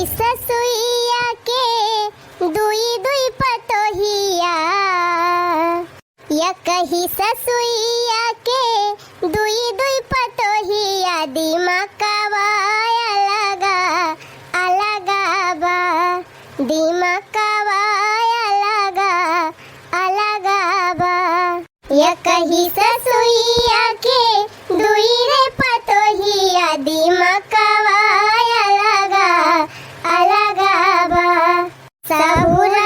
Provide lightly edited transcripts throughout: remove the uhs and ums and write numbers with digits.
कही ससुइया के दुई दुई पतोहिया, या कही ससुइया के दुई दुई पतोहिया, दिमकवा अलगा अलगा बा, दिमकवा अलगा अलगा बा। या कही ससुइया के दुई रे पतोहिया, दिमकवा अलगा अलगा बा। सहुरवा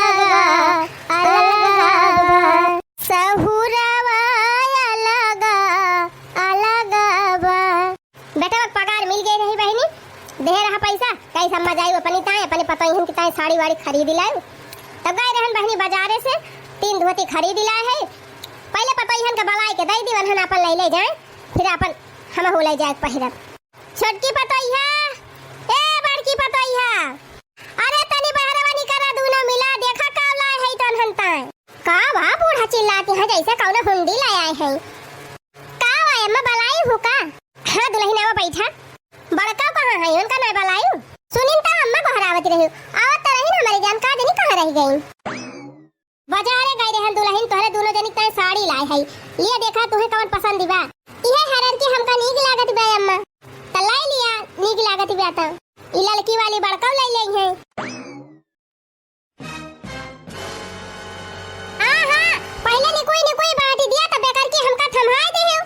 अलगा अलगा बा, सहुरवा अलगा अलगा बा। बेटा पगार मिल गई रही बहनी, दे रहा पैसा कई समझ आई अपनी ताए अपने पतोहिन की ताए साड़ी वाड़ी खरीद लाए। तब गए रहन बहनी बाजारे से 3 धोती खरीद लाए है। पहले पतोहिन के बलाई के दई दी वरन अपन ले जाए, फिर अपन हम हो ले जाए पहिरब। छोटकी पतोहिया ए बड़की पतोहिया, अरे तनी बहरवा निकरा दूना मिला देखा का लाए है तन हंताए। का बा बूढ़ा चिल्लाती है जैसे कौन हुंडी लाए आए है। का आए मैं बलाई हूं का? हां दुल्हन आवा बैठा। बड़का कहां है उनका मैं बलाई हूं। सुनिन ता अम्मा बहरावत रही आवत रही हमारे जान का नहीं कहां रह गई। बाजारे गई रहन दुल्हन तोहरे दोनों जनी ताए साड़ी लाए है। ये देखा तुम्हें कौन पसंद दिबा। इहे हरर के हमका नीक लागत बे अम्मा, त लाई लिया नीक लागत बे त। ई लड़की वाली बड़का ले ले है। हां पहले ने कोई बाटी दिया त बेकार के हमका थमाए दे हो।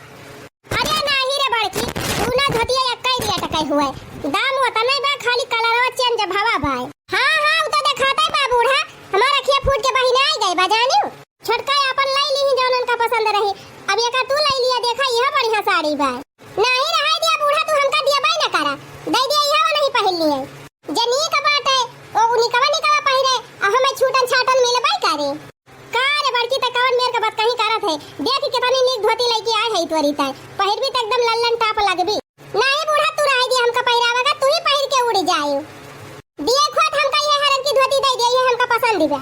अरे नाही रे बड़की तू ना धोतिया एकई दिया टकई हुए दाम होता नहीं बा, खाली कलरवा चेंज भावा भाई। हां वो तो दिखाता है बा बूढ़ा हमारा खिया फूट के बहिना आ गई बाजानी। छोटका अपन लाई ली जौन उनका पसंद रही। अब ये का तू लाई लिया देखा यह बढ़िया साड़ी बा। नहीं रहा दिया बूढ़ा तू हमका दिया बाई ना करा दे दिया यह नहीं पहन लिए। जनी का बात है ओ निकवा पहिरे अब हमें छूटन छाटन मिले बाई करे। का रे बड़की त कौन मेर के बात कहीं करत है। देख कितनी नीक धोती लेके आए है तोरी ताई पहिर भी त एकदम लल्लन टाप लगबी। नहीं बूढ़ा तू रह दिया हमका पहिरावेगा तू ही पहिर के उड़ जाए। दिए खोट हमका ये हरन की धोती दे दिया ये हमका पसंद दिबा।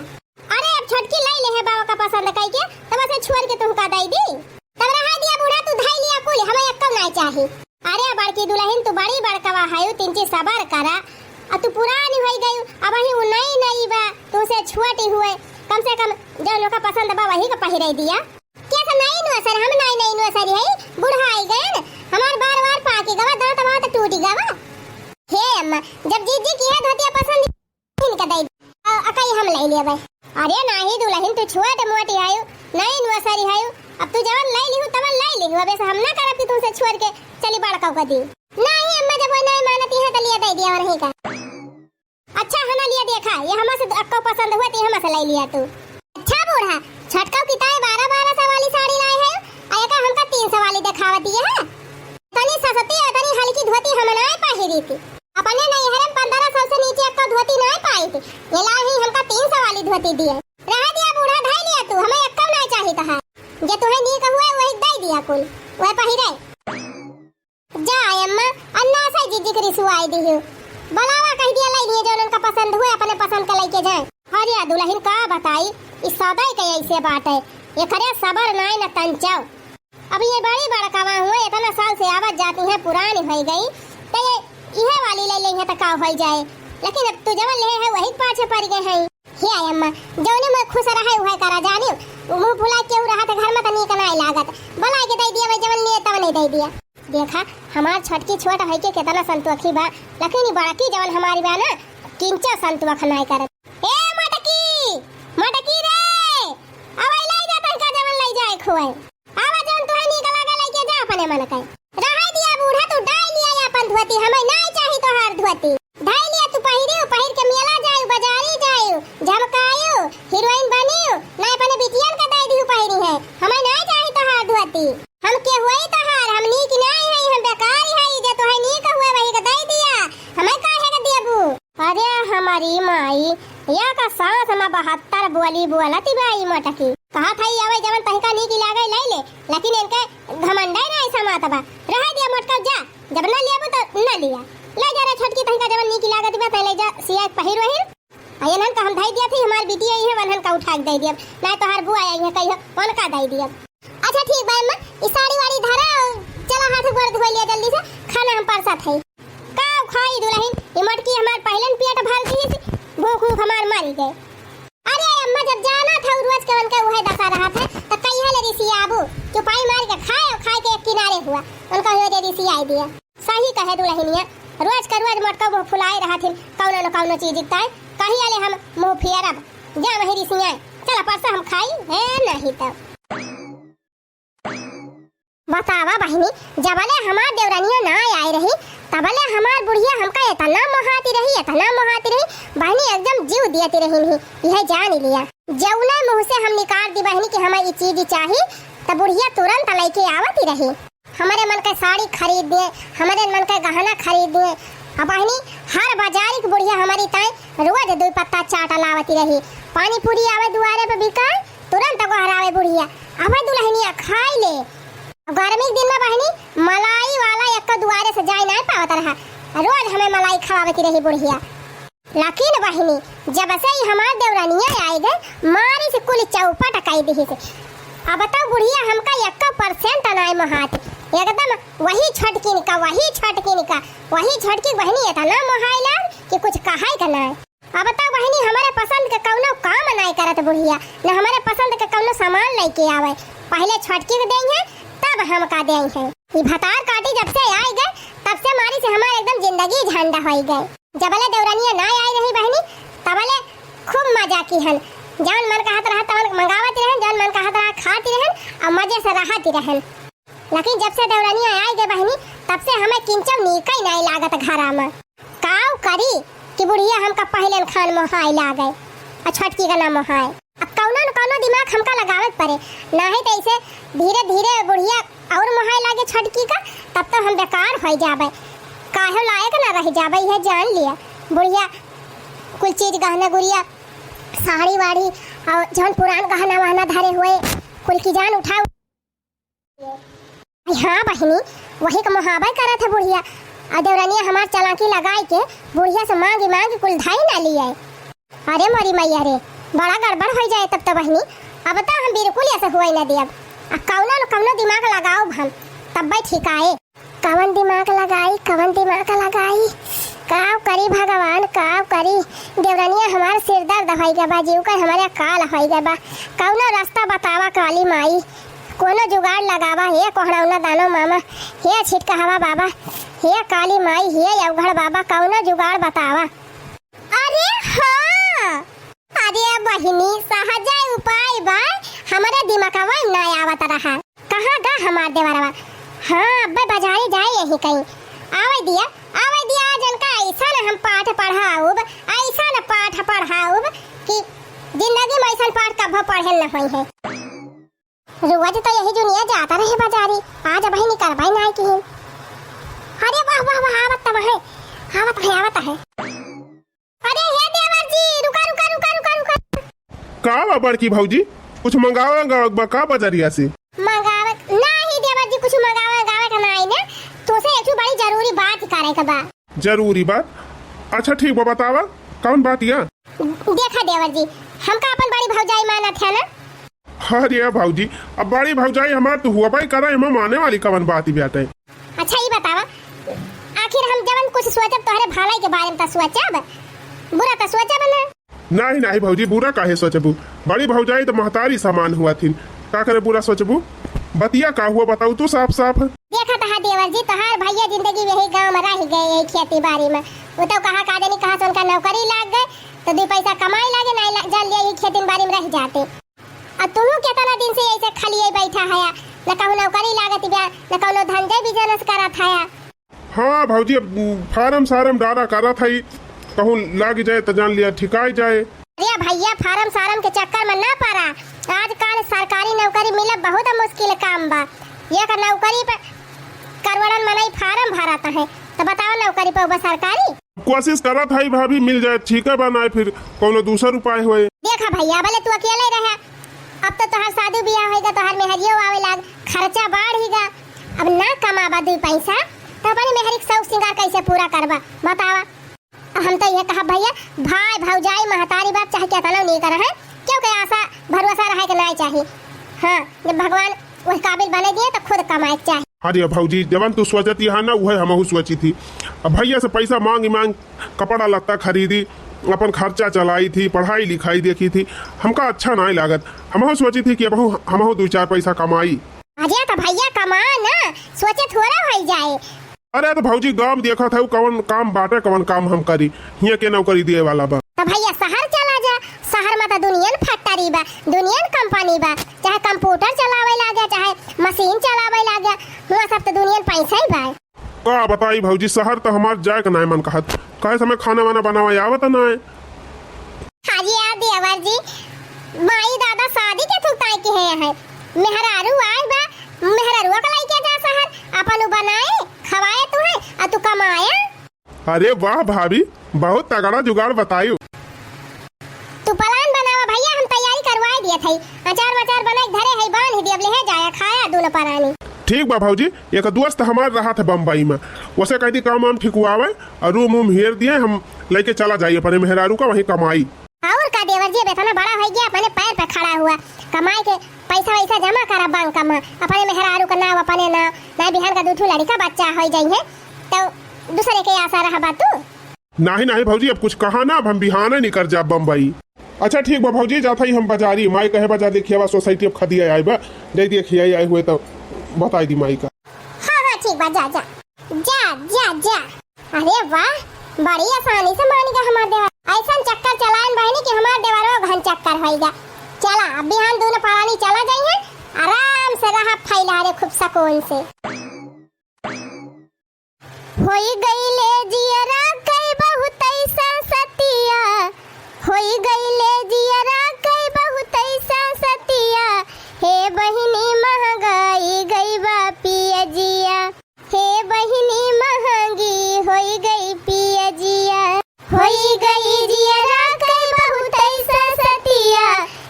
अरे अब छोटकी लाई ले है बाबा का पसंद कई के तब से छोड़ के तुमका दई दी। तब रहा दिया बूढ़ा तू धाई लिया कुल हमें एकम नहीं चाही। अरे बड़की दुल्हन तू बड़ी बड़कवा है तीन चीज सबर करा। अब तू पुरानी हो गई अब ही नहीं बा तू से छोटी हुए कम से कम जो लोग का पसंद बा वही का पहिरे दिया। क्या तो नहीं नो सर हम नहीं नो सर है बूढ़ा आई गए हमार बार पाके गवा दांत बात टूटी गवा। हे अम्मा जब जीजी की है धोतिया पसंद इनका दई अकई हम ले लिया भाई। अरे नहीं दुल्हन तू छोटे मोटी आयु नहीं नो सरी आयु अब तू जवन लाई लिहु तवन लाई लिहु अब ऐसा हम ना करब कि तुमसे छोड़ के चली बड़का का दी। नहीं अम्मा जब वो नहीं मानती है तो लिया दे दिया और नहीं का। अच्छा हना लिया देखा ये हमसे अक्को पसंद हुआ तो हमसे ले लिया तू। अच्छा बूढ़ा छटका की ताई 1200 वाली साड़ी लाए है आया का हमका 300 वाली दिखावती है। तनी सस्ती है तनी हल्की धोती हम नहीं पहिरी थी अपने नहीं हरम 1500 से नीचे अक्को धोती नहीं पाई थी। ये लाई हमका 300 वाली धोती दिए। रह दिया बूढ़ा ढाई लिया तू हमें अक्को नहीं चाहिए था जे तुम्हें नी का हुआ वही दे दिया कुल वह पहिरे। जा अम्मा अन्ना से जीजी की रिसवाई दी हो बलावा कह दिया लाई लिए जो उनका पसंद हुए अपने पसंद का लेके जाए। अरे दुल्हन का बताई इस सदाई के ऐसे बात है ये करे सबर नहीं न तंचाओ। अब ये बड़ी बड़कावा हुए इतना साल से आवाज जाती है पुरानी हो गई तो ये वाली ले लेंगे तो का हो जाए। लेकिन अब तू जवन ले है वही पाछे पड़ गए हैं। हे अम्मा जौने में खुश रहे वह करा जानी मुंह फुला के रहा था घर में तो नीक नहीं लागत बला के दे दिया भाई जवन लिए तब नहीं दे दिया। देखा हमार छोटकी छोट है के कितना संतोखी बा लेकिन बड़की जवन हमारी बा ना किंचा संतोख नहीं करत। ए मटकी रे अब ले जा तनका जवन ले जाए खोए आवा जवन तोहे नीक लागे लेके जा अपने मन के। रहा दिया बूढ़ा तू डाल लिया अपन धोती हमें नहीं चाहिए तो हर धोती ढाई लिया तू पहिर के मेला जाए बाजारी जाए झमकायो हीरोइन बनियो नहीं अपने बिटियन का दे दी पहिरी है हमें नहीं चाहिए तो हर धोती हम के हुई तो हर हम नीक नहीं है हम बेकार है जे तो है नीक हुए वही का दे दिया हमें काहे का देबू। अरे हमारी माई या का साथ हम 72 बोली बोलती बाई मटकी कहा था आवे जवन तहका नीक लागे ले ले लेकिन इनके घमंडे नहीं समात बा। रह दिया मटका जा जब ना लिया तो ना लिया ले जा रे छोटकी तहका जवन नीक लागत बा ले जा सिया पहिर वही आयन का हम धाई दिया थी हमार बिटिया ही है वनहन का उठा के दे दिया ना तो हर बुआ आई है कहियो कौन का दे दिया। अच्छा ठीक बा अम्मा इस साड़ी वाड़ी धरा चला हाथ गोड़ धो लिया जल्दी से खाना हम परसा थे का खाई दुल्हन मारी गए। अरे अम्मा जब जाना था रोज के उनका वही दशा रहा था तो कहिया ले ऋषि आबू चुपाई मार के खाए और खाए के एक किनारे हुआ उनका हो दे ऋषि आई दिया। सही कहे दुल्हनिया रोज का रोज मटका मुंह फुलाए रहा थी कौनो न कौनो चीज दिखता है कहिया ले हम मुंह फेरब जा वही ऋषि आए चला परसा हम खाई है नहीं तब बतावा बहनी जबले हमार देवरानिया ना आई रही तबले हमार बुढ़िया हमका इतना मोहाती रही बहनी एकदम जीव देती रही नहीं यह जान लिया जौना मुंह से हम निकाल दी बहनी कि हमें ये चीज चाहिए तब बुढ़िया तुरंत लेके आवती रही। हमारे मन का साड़ी खरीद दिए हमारे मन का गहना खरीद दिए अब बहनी हर बाजारी की बुढ़िया हमारी ताई रोज 2 पत्ता चाट लावती रही पानी पूरी आवे दुआरे पे बिकाए तुरंत हरावे बुढ़िया अब दुल्हनिया खाई ले। गर्मी के दिन में बहनी मलाई वाला एक दुआरे से जाए नहीं पावत रहा रोज हमें मलाई खवावती रही बुढ़िया। लेकिन बहनी जब से ही हमार देवरानिया आई गए मारी से कुल चौपट काई दी से अब बताओ बुढ़िया हमका 1% अनाय महात एकदम वही छटकी निका वही छटकी बहनी इतना मोहाइला कि कुछ कहाई का ना। अब बताओ बहनी हमारे पसंद के कौनो काम नहीं करत बुढ़िया न हमारे पसंद के कौनो सामान लेके आवे पहले छटकी के देंगे तब हम का देंगे। ये भतार काटी जब से आई गए तब से मारी से हमारे एकदम जिंदगी झंडा हो गए। जबले देवरानिया ना आई रही बहनी तबले खूब मजा की हन जान मन कहत रहा तवन मंगावती रहन जान मन कहत रहा खाती रहन और मजे से रहती रहन। लेकिन जब से देवरानिया आई गए बहनी तब से हमें किंचन नीका नहीं लागत घरा में काव करी कि बुढ़िया हमका पहले खान मोहाई ला गए और छटकी का नाम मोहाई। अब कौनो न कौनो दिमाग हमका लगावत पड़े नहीं तो ऐसे धीरे धीरे बुढ़िया और मोहाई लागे छटकी का तब तो हम बेकार हो जाबे काहे लायक ना रह जाबे यह जान लिया। बुढ़िया कुल चीज गहना गुड़िया साड़ी वाड़ी और जौन पुरान गहना वहना धरे हुए कुल की जान उठा हाँ बहनी वही का मुहाबा करा था बुढ़िया और देवरानिया हमार चलाकी लगाई के बुढ़िया से मांगी कुल धाई ना लिए। अरे मोरी मैया रे बड़ा गड़बड़ हो जाए तब तो बहनी अब तो हम बिल्कुल ऐसे हुए ना दिया कौनो न कौनो दिमाग लगाओ हम तब भाई ठीक आए कवन दिमाग लगाई काव करी भगवान काव करी देवरानिया हमार सिर दर्द हो गया बा जीव का हमारे काल हो गया बा कौनो रास्ता बतावा काली माई कोनो जुगाड़ लगावा हे कोहड़ौना दानो मामा हे छिटका हवा बाबा हे काली माई हे अवघड़ बाबा कौनो जुगाड़ बतावा। अरे हाँ अरे बहिनी सहज उपाय बा हमारे दिमागवा ना आवत रहा कहाँ गा हमार देवरवा हाँ अब बाजारे जाए यही कहीं आवे दिया जनका ऐसा न हम पाठ पढ़ाऊब कि जिंदगी में ऐसा पाठ कभी पढ़े न होई है। रोज तो यही दुनिया जाता रहे बाजारी आज बहनी करवाई ना की अरे वाह आवत है। अरे हे देवर जी रुका का बड़की भौजी कुछ मंगावा का बाजारिया से मंगावे नहीं देवर जी कुछ मंगावे का नहीं ना तो से एक बड़ी जरूरी बात करे का बा। जरूरी बात अच्छा ठीक बा बतावा कौन बात या देखा देवर जी हमका अपन बड़ी भौजाई मानत है ना। अरे भौजी अब बड़ी भौजाई हमार तो हुआ भाई करा हम माने वाली कवन बात ही बात है। अच्छा ये बतावा आखिर हम जवन कुछ सोचब तोहरे भलाई के बारे में तो सोचब बुरा तो सोचब ना। नहीं भौजी बुरा काहे सोचबू बड़ी भौजाई तो महतारी समान हुआ थी का करे बुरा सोचबू बतिया का हुआ बताऊ तू साफ देखा था देवर जी तोहार भैया जिंदगी यही गांव में रह गए यही खेती बाड़ी में वो तो कहा से उनका नौकरी लग गए तो 2 पैसा कमाई लगे नहीं जल यही खेती बाड़ी में रह जाते और तुम कितना दिन से ऐसे खाली बैठा है न कहूँ नौकरी लागत न कहूँ धंधे बिजनेस करत है। हाँ भौजी फार्म डारा करा था कहूँ लाग जाए तो जान लिया ठिकाई जाए। अरे भैया फार्म के चक्कर में ना पड़ा आजकल सरकारी नौकरी मिले बहुत मुश्किल काम बा ये का नौकरी पे करवड़न मनाई फार्म भरता है तो बताओ नौकरी पे सरकारी कोशिश करा था भाभी मिल जाए ठीक है बनाए फिर कोनो दूसरा उपाय होए। देखा भैया भले तू अकेले रहे अब तो तोहर शादी ब्याह होएगा तोहर मेहरियो आवे लाग खर्चा बढ़ेगा अब ना कमाबा 2 पैसा तो अपने मेहरी शौक सिंगार कैसे पूरा करबा बतावा। हम तो ये कहा भैया भाई भौजाई महतारी बाप चाहे क्या तनो नहीं कर है क्योंकि आशा भरोसा रहे के नहीं चाहिए। हाँ जब भगवान उस काबिल बने दिए तो खुद कमाए चाहिए। अरे भौजी जवन तू सोचती है ना वह हम सोची थी अब भैया से पैसा मांग कपड़ा लत्ता खरीदी अपन खर्चा चलाई थी, पढ़ाई लिखाई देखी थी, हमका अच्छा नहीं लागत। हम सोची थी कि अब हम दो चार पैसा कमाई। अजय तो भैया कमा ना, सोचे थोड़ा हो जाए। अरे तो भौजी गांव देखा था कौन काम बाटे कौन काम हम करी, हियाँ के नौकरी दिए वाला बा। तो भैया शहर चला जा, शहर में तो दुनियन फैक्ट्री बा, दुनियन कंपनी बा, चाहे कंप्यूटर चलावे लागे चाहे मशीन चलावे लागे, हुआ सब तो दुनियन पैसा ही बा। का बताई भौजी, शहर तो हमार जाए के नहीं मन कहत, कहे समय खाना वाना बनावा आवत नहीं। हाँ जी यार देवर जी, माई दादा शादी के थुकताई के है मेहरारू आए बा, मेहरारू का लेके जा शहर, अपन उ बनाए खवाए तुम्हें और तू कमाया। अरे वाह भाभी, बहुत तगड़ा जुगाड़ बताई। तू प्लान बनावा भैया, हम तैयारी करवाए दिए थे, अचार वचार बनाए धरे है, बांध दिए, अब ले जाया खाया दोनों परानी। ठीक बा भौजी, एक दोस्त हमार रहा था बम्बई में, उसे कहती काम वाम ठिकवावे और रूम वूम हेर दिए, हम लेके चला जाइए अपने मेहरारू का वहीं कमाई। और का देवर जी बेतना बड़ा हो गया, अपने पैर पे खड़ा हुआ, कमाई के पैसा वैसा जमा करा बैंक में, अपने मेहरारू का नाम अपने नाम, ना बिहान का दूठू लड़का बच्चा हो जाइए तो दूसरे के आशा रहा बा तू। नहीं भौजी, अब कुछ कहा ना, अब हम बिहाने नहीं कर जा बम्बई। अच्छा ठीक बा भौजी, जाता ही हम बाजारी, माई कहे बाजार देखिए सोसाइटी अब खदिया आए बा, दे देखिए आए हुए तो बताई दी माई का। हाँ ठीक बा, जा जा जा जा जा। अरे वाह, बड़ी आसानी से मान गया हमार देवर, ऐसा चक्कर चलाएं बहनी कि हमार देवरो घन चक्कर होइगा। चला अब बिहान दोनों पारानी चला जाइए, आराम से रहा फैला रे खूब सुकून से। होई गई ले जियरा कई बहुत ऐसा सतिया, होई गई ले जियरा कई बहुत ऐसा सतिया, हे बहिनी महंगाई गई बा पिया जिया, हे बहिनी महंगी होई गई पिया जिया, होई गई जियरा कई बहुत ऐसा सतिया,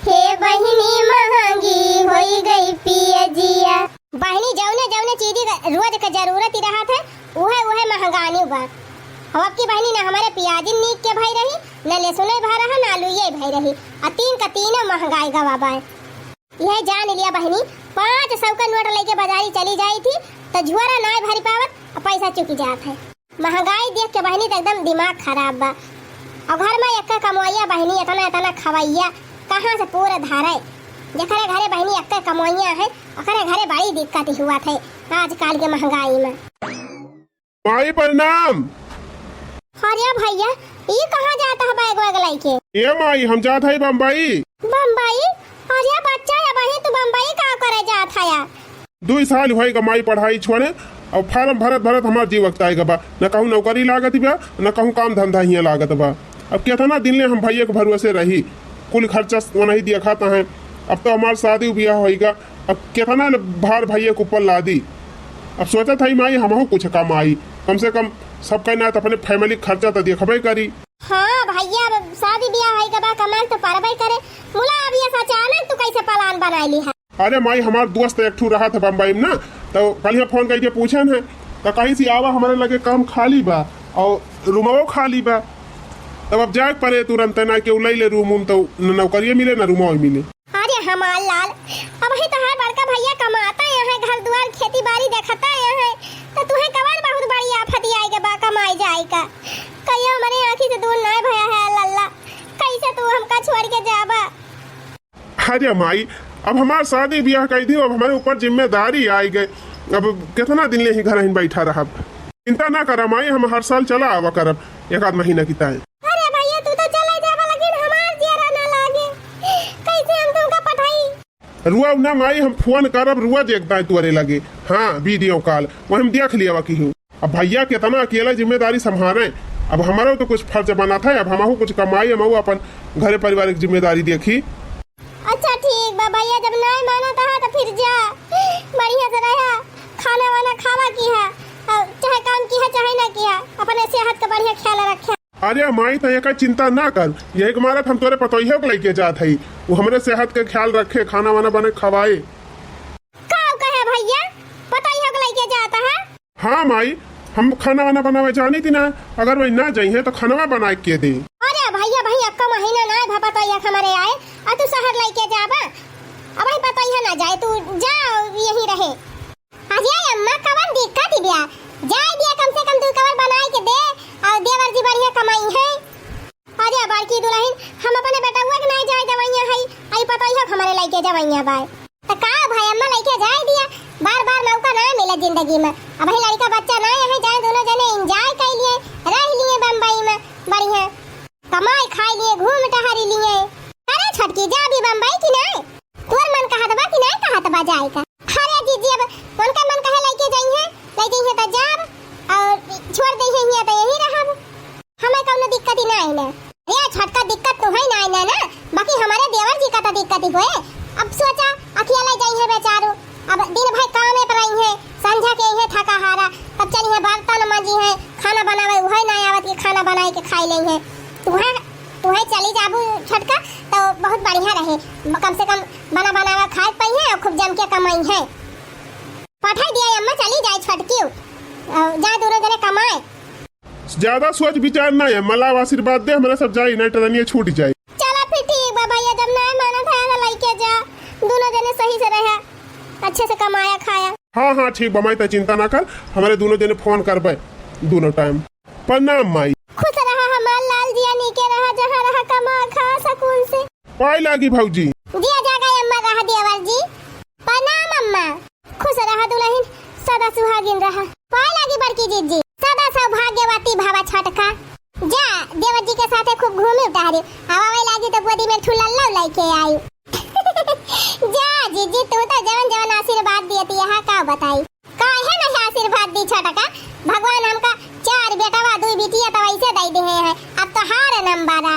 हे बहिनी महंगी होई गई पिया जिया। बहिनी जौने जौने चीज रोज का जरूरत ही रहा था उहे उहे महंगानी बा। अब की बहनी ना हमारे प्याजी नीक के भाई रही, न लहसुन भाई रहा, न आलू ये भाई रही, और तीन का तीनों महंगाई गवा बा। यह जान लिया बहनी, 500 का नोट लेके बाजारी चली जाई थी तो झुआरा ना भरी पावत और पैसा चुकी जात है। महंगाई देख के बहनी तो एकदम दिमाग खराब बा। और घर में एक कमवैया बहनी इतना इतना खवैया कहाँ से पूरे धारे, जखरे घरे बहनी एक कमवैया है ओकरे घरे बड़ी दिक्कत हुआ थे आजकल के महंगाई में। माई प्रणाम। अरे भैया ये कहाँ जाता है बैग वैग लेके? ये माई हम जात है बम्बई। बम्बई? अरे बच्चा या बहन तू बम्बई का करे जात है? 2 साल हुई का माई पढ़ाई छोड़े, और फार्म भरत भरत हमार जी वक्त आएगा बा, न कहूँ नौकरी लागत बा न कहूँ काम धंधा ही लागत बा। अब कितना दिन ले हम भैया के भरोसे रही, कुल खर्चा नहीं दिया खाता है। अब तो हमार शादी ब्याह होएगा, अब कितना भार भैया के ऊपर ला दी। अब सोचा था माई हम कुछ कमाई, कम से कम सब कहना तो अपने फैमिली खर्चा तो देखबे करी। हाँ भैया शादी ब्याह होएगा बा, कमाल तो परबे करे। मुला अभी ऐसा अचानक तू कैसे प्लान बनाई है? अरे माई हमार दोस्त एक ठू रहा था बम्बई में ना, तो कल फोन करके पूछन है तो कहीं से आवा हमारे लगे काम खाली बा और रूमो खाली बा। तब अब जाए पड़े तुरंत ना कि ले ले रूम तो नौकरी मिले ना रूमो मिले। अरे हमार लाल, अब ही तो हर बड़का भैया कमाता है, घर द्वार खेती बाड़ी देखता है, तो तुम्हें कवन बहुत बड़ी आफत आएगा बा कमाई जाएगा। कहियो हमारे आँखी से दूर ना भया है लल्ला, कैसे तू हमका छोड़ के जाबा? अरे माई अब हमार शादी ब्याह कर दी, अब हमारे ऊपर जिम्मेदारी आई गई, अब कितना दिन ले ही घर ही बैठा रहा। चिंता ना कर माई, हम हर साल चला आवा करब 1 आध महीना की ताई। अरे भैया तू तो चला जाबा लेकिन हमार जेरा ना लागे, कैसे हम तुमका पठाई? रुआ ना माई, हम फोन करब रुआ देखता तुअरे लगे। हाँ वीडियो कॉल वो हम देख लिया की हूँ। अब भैया कितना अकेला जिम्मेदारी संभाले, अब हमारा तो कुछ फर्ज बना था, अब हम कुछ कमाई, हम अपन घर परिवार की जिम्मेदारी देखी। अच्छा ठीक बा भैया, जब नहीं माना था तो फिर जा, बढ़िया से रहा, खाना वाना खावा की है, चाहे काम की है चाहे ना किया, अपने सेहत का बढ़िया ख्याल रखे। अरे माई तो एक चिंता ना कर, यही के मारा हम तोरे पतोहिया को लेके जात है, वो हमारे सेहत का ख्याल रखे, खाना वाना बने खवाए। का कहे भैया पतोहिया को लेके जाता है? हाँ माई, हम खाना वाना बनावे जानी थी ना, अगर वही ना जाइए तो खाना बना के दे। अरे भैया भैया का महीना ना है पतोहिया हमारे आए और तू शहर लेके जाबा, अब भाई पतोहिया ना जाए, तू जा यही रहे। अजय अम्मा कवन दिक्कत ही बिया, जाए बिया कम से कम तू कवर बनाए के दे, और देवर जी बढ़िया कमाई है। अरे बाय। तो का भाई अम्मा लइके जाए दिया, बार बार मौका ना मिले जिंदगी में। अब ही लड़का बच्चा ना है, जाए दोनों जने एंजॉय कर लिए, रह लिए बम्बई में बढ़िया, कमाई खाई लिए, घूम टहरी लिए। अरे छटकी जा भी बम्बई की नहीं, तोर मन कहत बा कि नहीं कहत बा जाए का? अरे जीजी अब उनका मन कहे लइके जाई है, ले जाई है त जाब और छोड़ दे है त यही रहब, हमें कोनो दिक्कत ही नहीं ना। ये छटका दिक्कत तो है ना ना, बाकी हमारे देवर जी का तो दिक्कत ही होए। अब सोचा अकेला जाई है बेचारो, अब दिन भर काम में पड़ाई है, संझा के है थका हारा, तब चली है बर्तन मांजी है, खाना बनावे उहे ना आवत के खाना बनाए के खाई ले है। तुहे चली जाबू छटका तो बहुत बढ़िया रहे, कम से कम बना बनावा खाए पाई है और खूब जम के कमाई है। पठाई दिया अम्मा, चली जाए छटकी, जा दोनों जने कमाए। ज्यादा सोच विचार ना है, मला आशीर्वाद दे, हमारा सब जाए नहीं टनिया छूट जाए। चला फिर ठीक बा भैया, जब ना माना था ना लइके जा, दोनों जने सही से रहे, अच्छे से कमाया खाया। हाँ हाँ ठीक बा माई, तो चिंता ना कर, हमारे दोनों जने फोन करबे दोनों टाइम। प्रणाम माई। खुश रहा हमार लाल जिया, नीके रहा, जहाँ रहा कमा खा सकून से। पाई लागी भाऊजी। जिया जागा अम्मा रहा देवर जी। प्रणाम अम्मा। खुश रहा दुल्हन, सदा सुहागिन रहा। पाई लागी बड़की जीजी, सदा सौभाग्यवती भावा छटका। जा देवर जी के साथे खूब घूमे उतारे, आवे लागी तो गोदी में ठुलल्ला लेके आई। जा जीजी, तू तो जवन जवन आशीर्वाद दियती है, का बताई काहे नहीं आशीर्वाद दी छटका। भगवान हमका 4 बेटवा 2 बेटियां तो ऐसे दे दे हैं। अब तो हार नंबरा,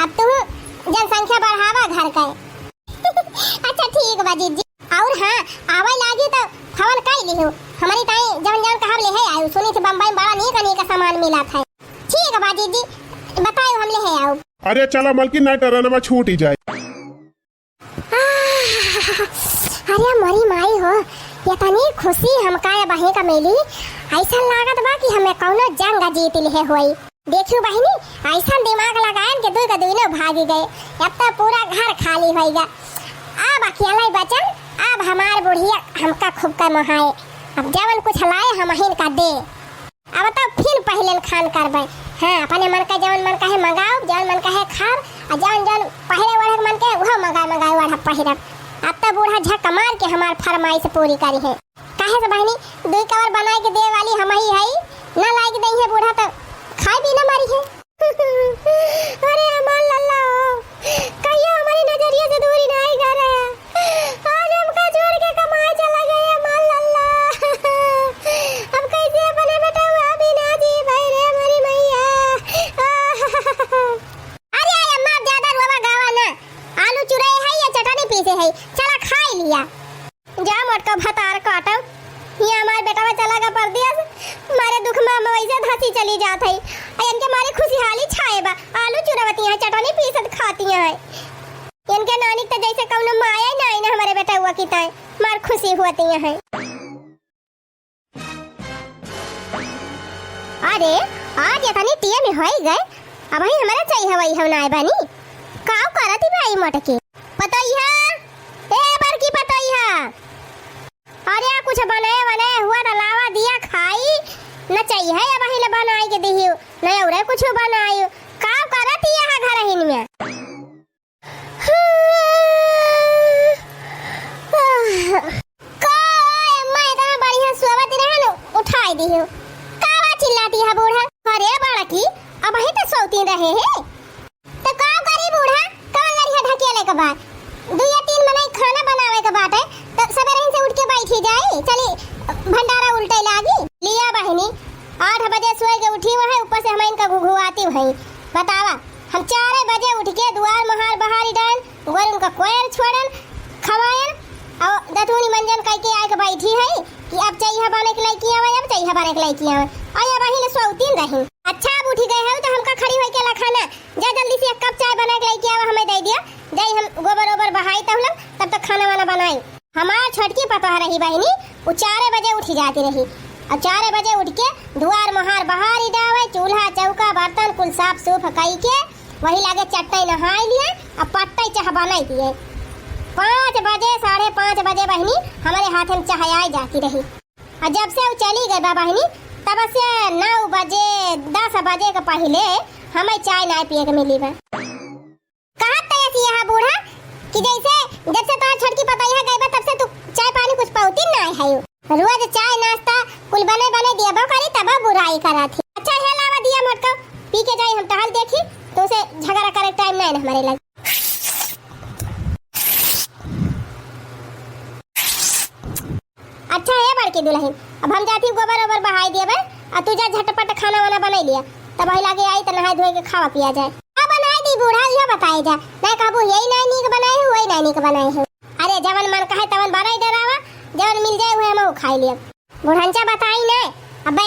अब तू जनसंख्या बढ़ावा घर का। अच्छा ठीक बा जीजी, और हाँ आवे लागी तो फोन कर लियो, हमारी ताई जवन जवन कहब ले है आयु, सुनी से बम्बई में बड़ा नीक का सामान मिला था। ठीक बा जीजी, बताओ हम ले है आऊ। अरे चला मलकी ना टरनमा छूट ही जाए। अरे मरी माई हो, ये तनी खुशी हमका ये बही का मिली, ऐसा लागत बा कि हमें कौनो जंग जीत लिए होई। देखियो बहिनी, ऐसा दिमाग लगाएन के दुई का दुइनो भाग गए, अब तो पूरा घर खाली होइगा। अब अकेला बचन, अब हमार बुढ़िया हमका खूब का महाए, अब जवन कुछ लाए हम हिन का दे। अब तो फिर पहले खान करबे। हाँ अपने मन का जवन मन का है मंगाओ, जवन मन का है खाओ, और जवन जवन पहले वाले मन के वह मंगाओ वाला पहिरब। अब तो बूढ़ा झक मार के हमार फरमाइश पूरी करी है। काहे से बहनी, 2 कवर बनाए के दे वाली हम ही है, ना लाइक दई है बूढ़ा तो खाई भी ना मारी है। अरे हमार लल्ला, कहियो हमारी नजरिए से दूरी नहीं कर रहा, आज हमका छोड़ के कमाए चला गया हमार लल्ला। अब कैसे अपने बेटा हुआ भी ना जी भाई रे मेरी मैया। अरे अम्मा ज्यादा रोवा गावा ना, आलू चुराए है या चटनी पीसे है, चला खाई लिया। जा मोटका भतार काटो, ये हमारे बेटा में चला गया परदेस, मारे दुख में हम वैसे धसी चली जात है, इनके मारे खुशहाली छाए बा, आलू चुरावती है, चटनी पीसत खाती है। इनके नानी तो जैसे कौनो माया ही नहीं ना हमारे बेटा हुआ की ताई, मार खुशी होती है। अरे आज इतनी टीम में होई गए, अब ही हमारा चाहिए वही हम नाय बनी, काव करती भाई मोटके पतैया, ए बड़की पतैया। अरे कुछ बनाए हुआ तो लावा दिया खाई न चाहिए है, अब ही बनाई के दिहियो नहीं और कुछ बनायो, काव करती है घर हिन में। काय मैं तो बढ़िया सोवत रहे न, उठाई दिहियो, कावा चिल्लाती है बूढ़ा। अरे बड़की अब ही तो सोती रहे है, तो काव करी बूढ़ा, कौन लड़िया ढकेले के बाद 2 या 3 मनाई खाना बनावे के बाटे, तो सवेरे से उठ के बैठी जाई, चली भंडारा उल्टे लागी। लिया बहनी 8 बजे सोए के उठी है, ऊपर से हम इनका घुघुआती है। बतावा हम 4 बजे उठ के दुआर महार बहारी डाल, गोर उनका कोयर छोड़न खवायन और दतूनी मंजन कह के आके बैठी है कि अब चाहिए बने के लिए किया, अब चाहिए बने के लिए किया, और ये बहिन सोतीन रही। अच्छा अब उठ गए हो तो हमका खड़ी होई के लखाना, जा जल्दी से 1 कप चाय बना के लेके आवा, हमें दे दिया, जाई हम गोबर ओबर बहाई तब तक खाना वाना बनाई। हमार छोटकी पता रही बहनी, वो 4 बजे उठ जाती रही, और 4 बजे उठ के दुआर महार बहारी डावे, चूल्हा चौका बर्तन कुल साफ सूफ कई के वही लागे चट्टाई नहाई लिए और पट्टाई चाह बनाई दिए। 5 बजे 5:30 बजे बहनी हमारे हाथ में चाय आई जाती रही, और जब से वो चली गई बहनी तब से 9 बजे 10 बजे के पहले हमें चाय ना पिए के मिली बा। कहा तय यहाँ बूढ़ा कि जैसे जब से तार छोटकी पता है है रोज चाय नाश्ता कुल बने बने दिया बो करी तब बुराई करा थी। अच्छा है लावा दिया मटका पी के जाई हम टहल देखी तो उसे झगड़ा करे टाइम नहीं हमारे लगे। अच्छा है बड़की दुल्हन अब हम जाती गोबर ओबर बहाई दिए बे और तू जा झटपट खाना वाना बना लिया तब वही लागे आई तो नहाए धोए के खावा पिया जाए। अब बनाए दी बूढ़ा यह बताए जा मैं कहबो यही नहीं नीक बनाए हो वही नहीं नीक बनाए हो। अरे जवन मन कहे तवन बनाई डरावा जवन मिल जाए हुए हम खाई लिया बुढ़ंचा बताई नहीं अब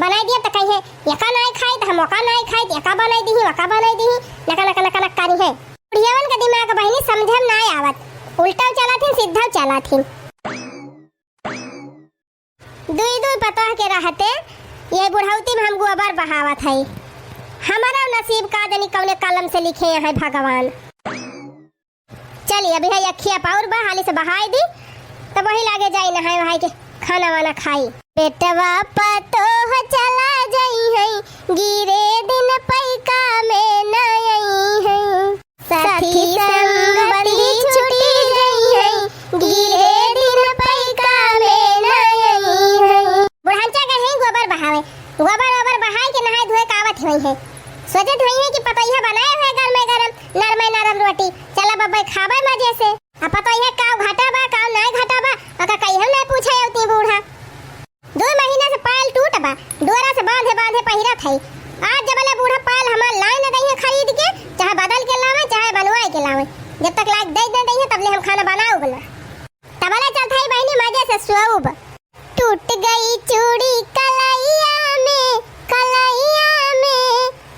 बनाई दिया तो कहिए यका नहीं खाई तो हम ओका नहीं खाई यका बनाई दी वका बनाई दी नका नका नका नकारी है। बुढ़ियावन का दिमाग बहनी समझम नहीं आवत उल्टा चला थी सीधा चला थी दुई दुई पता के रहते ये बुढ़ौती में हम गोबर बहावत है हमारा नसीब का जनी कौने कलम से लिखे हैं भगवान। चलिए अभी है अखिया पाउर बहाली से बहाई दी तब वही लागे जाई नहाए वहाई के खाना वाना खाई। बेटवा पतो चला जाई है गिरे दिन पैका में न आई है साथी संबंधी छुटी गई है गिरे दिन पैका में न आई है। बुढ़ांचा का है गोबर बहावे गोबर ओबर बहाई के नहाए धोए कावत हुई है सोचत हुई है कि पतैया बनाए हुए घर में गरम नरम रोटी चला बब्बे खावे मजे से अब पतैया काव घाटा बा काव नहीं घाटा बा अका कहीं हम नहीं पूछे उती बूढ़ा 2 महीना से पायल टूट बा डोरा से बांधे बांधे पहिरा थई आज जबले बूढ़ा पायल हमार लाइन दई है खरीद के चाहे बदल के लावे चाहे बनवाए के लावे जब तक लाइक दे दे दई है तबले हम खाना बनाऊ बना तबले चलत है बहनी मजे से सुऊब। टूट गई चूड़ी कलैया में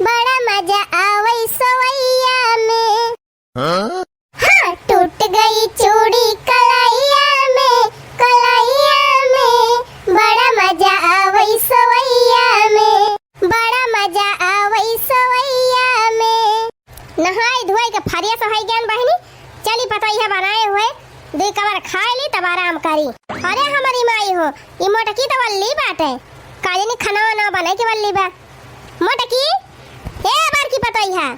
बड़ा मजा आवे सवैया में। हाँ टूट गई चूड़ी कलैया में बड़ा मजा आवे सवैया में बड़ा मजा आवे सवैया में। नहाई धोए के फरिया सहाय ज्ञान बहनी चली पतैया बनाए हुए 2 कवर खाए ली तब आराम करी। अरे हमारी माई हो ये मोटकी तो वल्ली बात है काजनी खाना ना बने के वल्ली बा मोटकी ए बड़की पतैया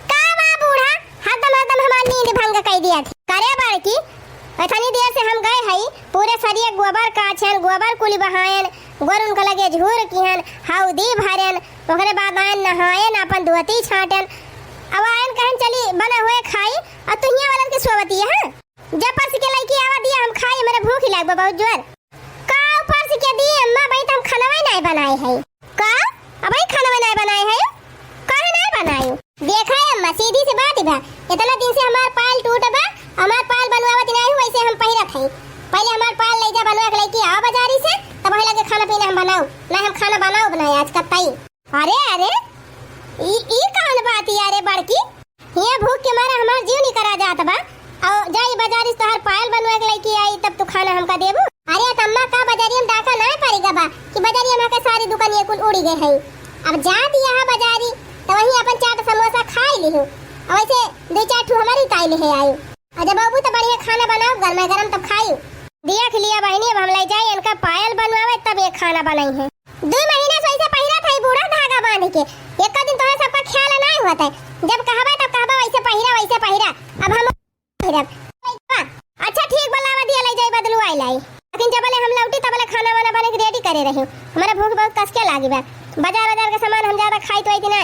का बा बूढ़ा हदम हमार नींद भंग कर दिया थी करे बड़की इतनी देर से हम गए हई पूरे सरिये गोबर काछन गोबर कुली बहायन गोर उनका लगे झूर किहन हौदी भरन ओकरे बाद आन नहायन अपन धोती छाटन अब आयन कहन चली बना हुए खाई और तुहिया वालन के सोवती है जब परस के लड़की आवा दिया हम खाई मेरे भूख ही लागबा बहुत जोर का परस के दी अम्मा भाई तुम खाना नहीं बनाए है का अबे खाना नहीं बनाए है काहे नहीं बनाए देखा है अम्मा सीधी सी बात बा इतना दिन से हमार पाल टूट बा हमार पाल बनवावत नहीं हुई वैसे हम पहिरत है पहले हमार पाल ले जा बनवा के लेके आओ बाजारी से तब वही लगे खाना पीना हम बनाओ ना हम खाना बनाए आज कब तई। अरे ई कौन बात यारे बड़की ये भूख के मारे हमार जीव नहीं करा जात बा और जाई बाजारी से हर पायल बनवा के लेके आई तब तू खाना हमका देबू। अरे तम्मा का बाजारी में डाका ना पड़ेगा बा कि बाजारी में का सारी दुकान ये कुल उड़ी गए है अब जा दिया है बाजारी तो वही अपन चाट समोसा खाई लिहू और वैसे 2-4 ठू हमारी ताई ले आयु अजय बाबू तो बढ़िया खाना बनाओ गरम तब खाई देख लिया बहनी अब हम ले जाए इनका पायल बनवावे तब ये खाना बनाई है 2 महीने से ऐसे पहिरा था बूढ़ा धागा बांध के एक दिन तो सबका ख्याल नहीं हुआ था जब कहबा तब कहबा वैसे पहिरा अब हम पहिरा अच्छा ठीक बलावा दिया ले जाए बदलू आई लाई लेकिन जबले हम लौटी तबले खाना वाना बने के रेडी करे रही हमारा भूख बहुत कस के लागी बा बाजार का सामान हम ज्यादा खाई तो इतना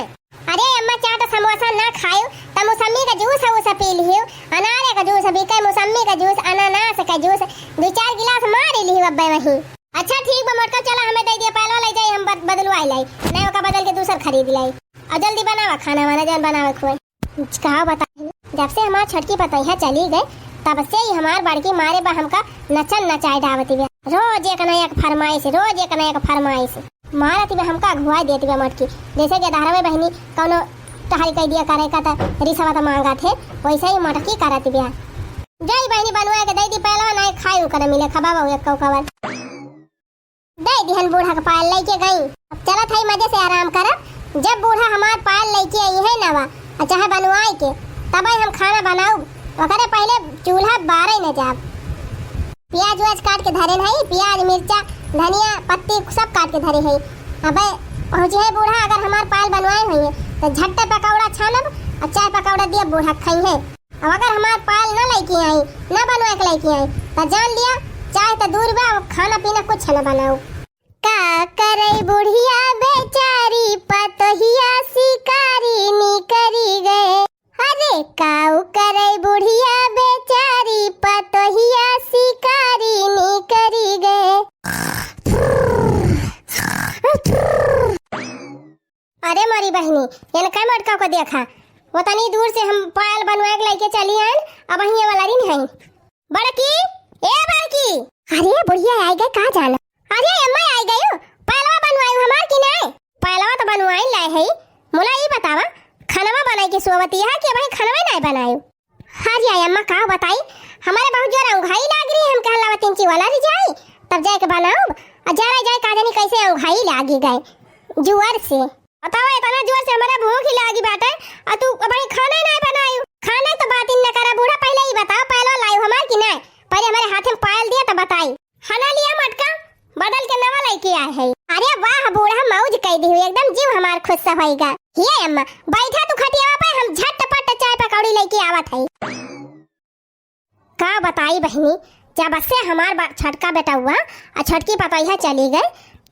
अरे अम्मा चाट समोसा ना खायो त मौसमी का जूस है उसे पी लियो अनार का जूस अभी कई मौसमी का जूस अनानास का जूस 2-4 गिलास मार लियो अब वही। अच्छा ठीक बा मोटका चला हमें दे दिया पहला ले जाई हम बदलवाई लाई नहीं ओका बदल के दूसर खरीद लाई और जल्दी बनावा खाना वाना जन बनावे खोए कहा बता जब से हमार छटकी पतैया चली गए तब से ही हमार बड़की मारे बा हमका नचन नचाई डावती बे रोज एक नया फरमाइश मारती बे हमका घुआई देती बे मटकी जैसे के धारावे बहनी कोनो टहल कह दिया करे का त रिसवा त मांगा थे वैसे ही मटकी करती बे जई बहनी बनवा के दे दी पहला नहीं खाई करे मिले खबावा एक कवर दे दिहन बूढ़ा के पाल लेके गई अब चला था मजे से आराम कर जब बूढ़ा हमार पाल लेके आई है नवा चाहे बनवाई के तब हम खाना बनाऊ ओकरे पहले चूल्हा बारे न जाब प्याज वाज काट के धरे है प्याज मिर्चा धनिया पत्ती सब काट के धरे है अबे पहुंचे है बूढ़ा अगर हमार पाल बनवाए हुई तो झट्टे पकौड़ा छानब और चाय पकौड़ा दिया बूढ़ा खाई है अब अगर हमार पाल न लेके आई न बनवा के लेके आई तो जान लिया चाहे तो दूर बा खाना पीना कुछ न बनाओ। का करे बुढ़िया बेचारी पतोहिया शिकारी नी करी गए। अरे काऊ करे बुढ़िया बेचारी पतोहिया शिकारी नी करी गए। अरे मारी बहनी ये काय मटका को देखा वो तनी दूर से हम पायल बनवा के लेके चली आन अब ये वाला नहीं है बड़की ए बड़की। अरे बुढ़िया आई गए कहां जाना। अरे अम्मा आई गई पायलवा बनवाई हमार की नहीं पायलवा तो बनवाई लाए है मोला ये बतावा खानवा बनाई के सोवती है कि भाई खानवा नहीं बनाई। हां जी अम्मा का बताई हमारे बहुत जोर अंघाई लाग रही है हम कहला वतिंची वाला री जाई तब जाके बनाओ और जरा जाए का जानी कैसे अंघाई लागी गए जुआर से बताओ इतना जोर से हमारा भूख ही लागी बाटे और तू भाई खाना नहीं बनाई खाने तो बात ही न करा बूढ़ा पहले ही बताओ पहले लाई हमार की नहीं पहले हमारे हाथ में पायल दिया तो बताई खाना लिया मटका बदल के नवा लेके आए है। अरे वाह बूढ़ा मौज कह दी हुई एकदम जीव हमार खुश से होएगा। ये अम्मा बैठा तू खटियावा पे हम झटपट चाय पकौड़ी लेके आवत है। का बताई बहनी जब से हमार छटका बेटा हुआ और छटकी पतोहिया चली गई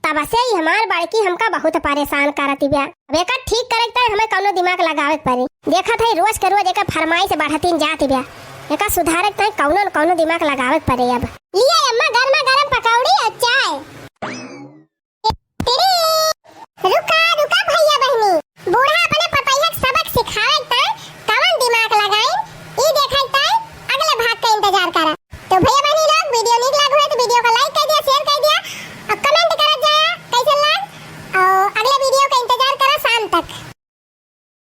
तब से ही हमार बड़की हमका बहुत परेशान करती बिया। अब एक ठीक करे त हमें कौनो दिमाग लगावे पड़ी देखा था रोज के रोज एक फरमाइश बढ़ती जाती बिया एक सुधारे त कौनो न कौनो दिमाग लगावे पड़े। अब लिए अम्मा गर्मा गरम पकौड़ी और चाय।